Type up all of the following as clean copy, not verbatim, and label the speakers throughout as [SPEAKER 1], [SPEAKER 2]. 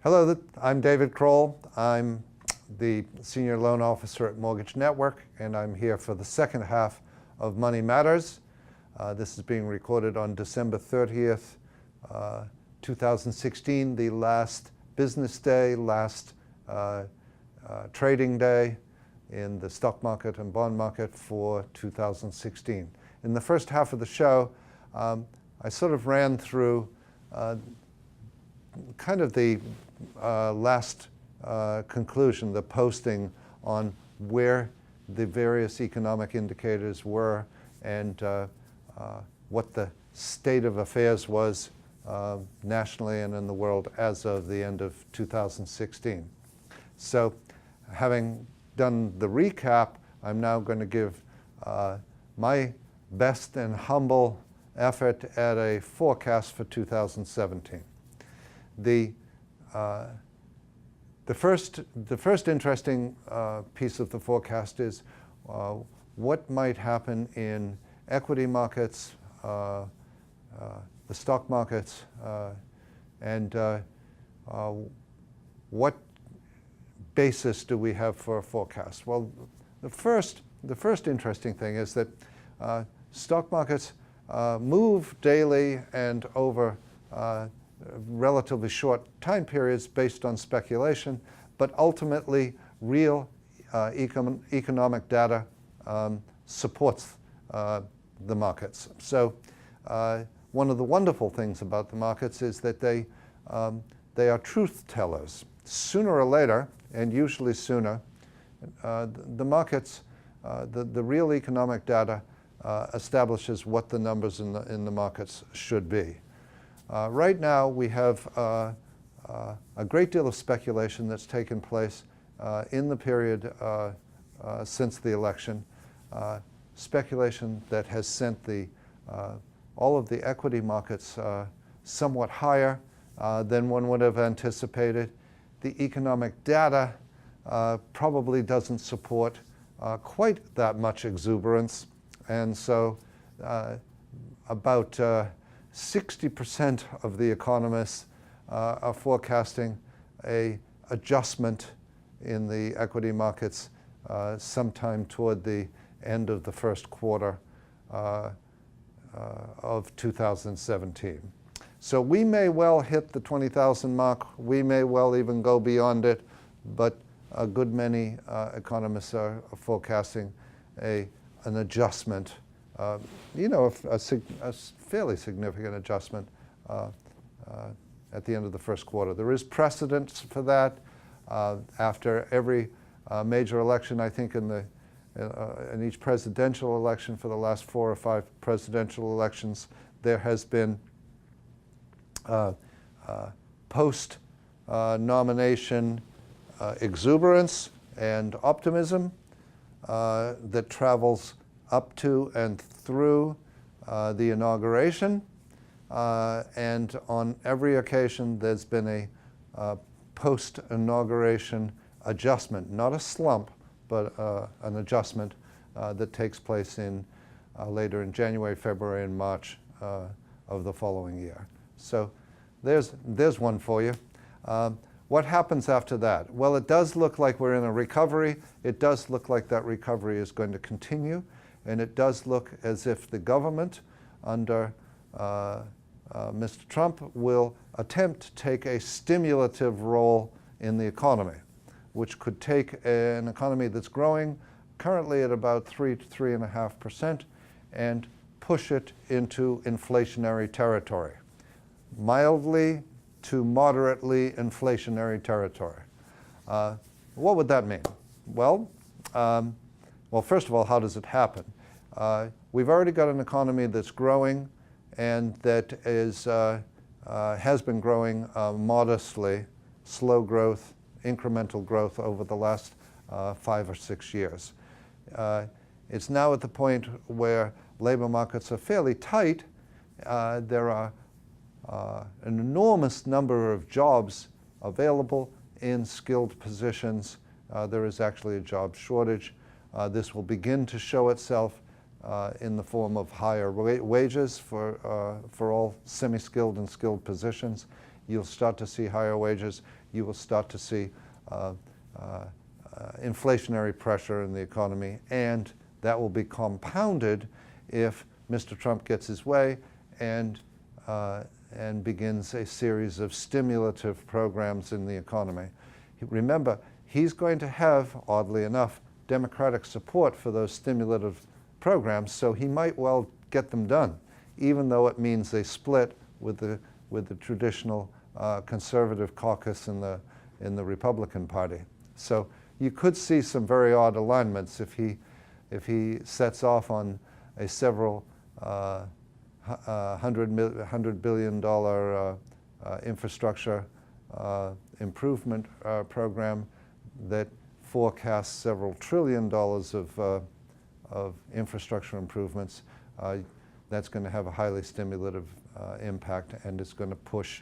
[SPEAKER 1] Hello, I'm David Kroll. I'm the Senior Loan Officer at Mortgage Network, and I'm here for the second half of Money Matters. This is being recorded on December 30th, 2016, the last business day, last trading day in the stock market and bond market for 2016. In the first half of the show, I sort of ran through kind of the last conclusion, the posting on where the various economic indicators were and what the state of affairs was nationally and in the world as of the end of 2016. So having done the recap, I'm now going to give my best and humble effort at a forecast for 2017. The first interesting piece of the forecast is what might happen in equity markets, the stock markets, and what basis do we have for a forecast? Well, the first interesting thing is that stock markets move daily and over relatively short time periods based on speculation, but ultimately real economic data supports the markets. So one of the wonderful things about the markets is that they are truth tellers. Sooner or later, and usually sooner, the markets, the real economic data establishes what the numbers in the markets should be. Right now, we have a great deal of speculation that's taken place in the period since the election, speculation that has sent all of the equity markets somewhat higher than one would have anticipated. The economic data probably doesn't support quite that much exuberance, and so about 60% of the economists are forecasting an adjustment in the equity markets sometime toward the end of the first quarter of 2017. So we may well hit the 20,000 mark. We may well even go beyond it, but a good many economists are forecasting an adjustment, a fairly significant adjustment at the end of the first quarter. There is precedent for that. After every major election, I think in each presidential election for the last 4 or 5 presidential elections, there has been post-nomination exuberance and optimism that travels up to and through the inauguration, and on every occasion there's been a post-inauguration adjustment, not a slump, but an adjustment that takes place later in January, February, and March of the following year. So there's one for you. What happens after that? Well, it does look like we're in a recovery. It does look like that recovery is going to continue. And it does look as if the government under Mr. Trump will attempt to take a stimulative role in the economy, which could take an economy that's growing currently at about 3 to 3.5% and push it into inflationary territory, mildly to moderately inflationary territory. What would that mean? Well, first of all, how does it happen? We've already got an economy that's growing and that has been growing modestly, slow growth, incremental growth over the last 5 or 6 years. It's now at the point where labor markets are fairly tight. There are an enormous number of jobs available in skilled positions. There is actually a job shortage. This will begin to show itself in the form of higher wages for all semi-skilled and skilled positions. You'll start to see higher wages. you will start to see inflationary pressure in the economy, and that will be compounded if Mr. Trump gets his way and begins a series of stimulative programs in the economy. Remember, he's going to have, oddly enough, Democratic support for those stimulative programs, so he might well get them done, even though it means they split with the traditional conservative caucus in the Republican Party. So you could see some very odd alignments if he sets off on a several $100 billion infrastructure improvement program that forecasts several $1 trillion of infrastructure improvements. That's going to have a highly stimulative impact, and it's going to push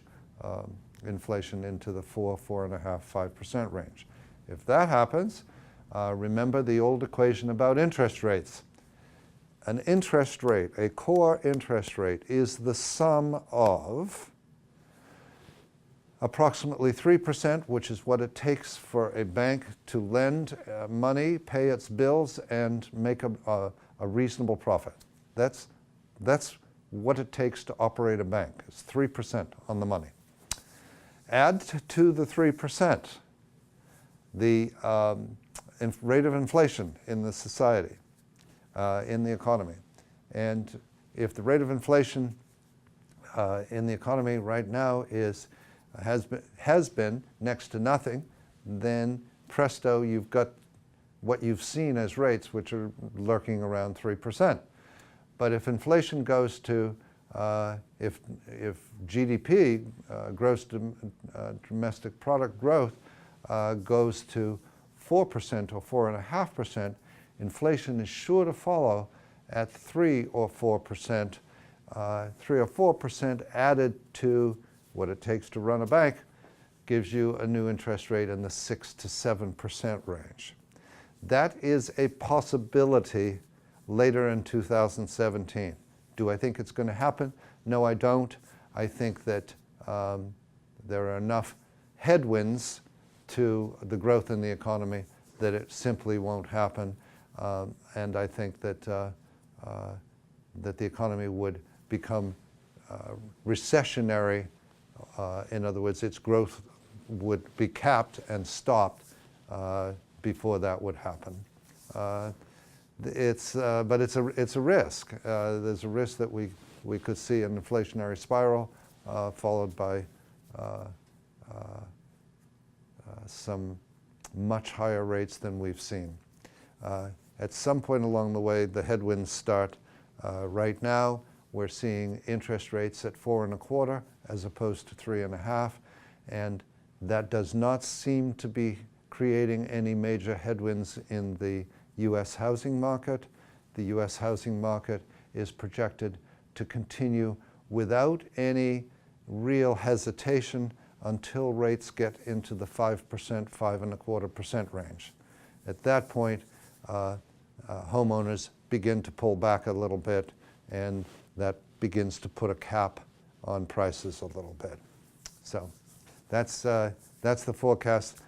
[SPEAKER 1] inflation into the 4.5%, 5% range. If that happens, remember the old equation about interest rates. An interest rate, a core interest rate, is the sum of approximately 3%, which is what it takes for a bank to lend money, pay its bills, and make a reasonable profit. That's what it takes to operate a bank. It's 3% on the money. Add to the 3% the rate of inflation in the society, in the economy. And if the rate of inflation in the economy right now has been next to nothing, then presto, you've got what you've seen as rates, which are lurking around 3%. But if inflation goes to, if GDP, gross domestic product growth, goes to 4% or 4.5%, inflation is sure to follow at 3 or 4%. 3 or 4% added to what it takes to run a bank gives you a new interest rate in the 6 to 7% range. That is a possibility later in 2017. Do I think it's going to happen? No, I don't. I think that there are enough headwinds to the growth in the economy that it simply won't happen. And I think that that the economy would become recessionary. In other words, its growth would be capped and stopped before that would happen. But it's a risk. There's a risk that we could see an inflationary spiral followed by some much higher rates than we've seen. At some point along the way, the headwinds start. Right now, we're seeing interest rates at 4.25 as opposed to 3.5, and that does not seem to be creating any major headwinds in the U.S. housing market. The U.S. housing market is projected to continue without any real hesitation until rates get into the 5%, 5.25% range. At that point, homeowners begin to pull back a little bit, and that begins to put a cap on prices a little bit. So that's the forecast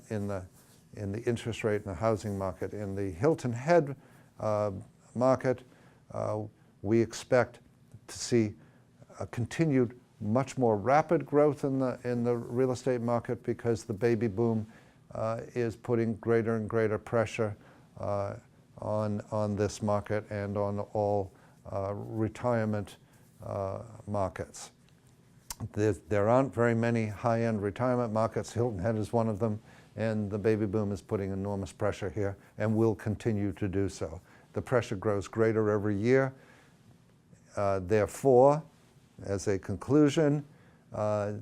[SPEAKER 1] in the interest rate and the housing market. In the Hilton Head market, we expect to see a continued much more rapid growth in the real estate market because the baby boom is putting greater and greater pressure on this market and on all retirement markets. There aren't very many high-end retirement markets. Hilton Head is one of them, and the baby boom is putting enormous pressure here and will continue to do so. The pressure grows greater every year. Therefore, as a conclusion, a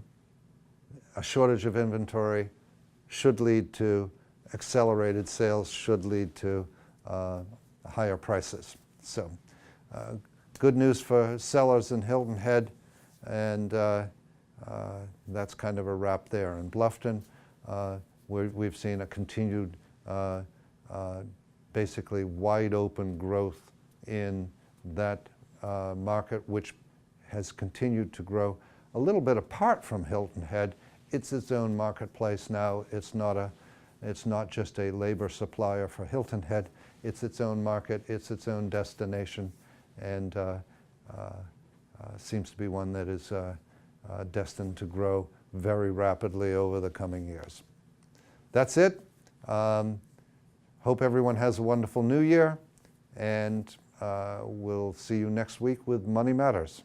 [SPEAKER 1] shortage of inventory should lead to accelerated sales, should lead to higher prices. So good news for sellers in Hilton Head, and that's kind of a wrap there. In Bluffton, we've seen a continued basically wide open growth in that market, which has continued to grow a little bit apart from Hilton Head it's its own marketplace now. It's not just a labor supplier for Hilton Head. It's its own market. It's its own destination, and seems to be one that is destined to grow very rapidly over the coming years. That's it. Hope everyone has a wonderful new year, and we'll see you next week with Money Matters.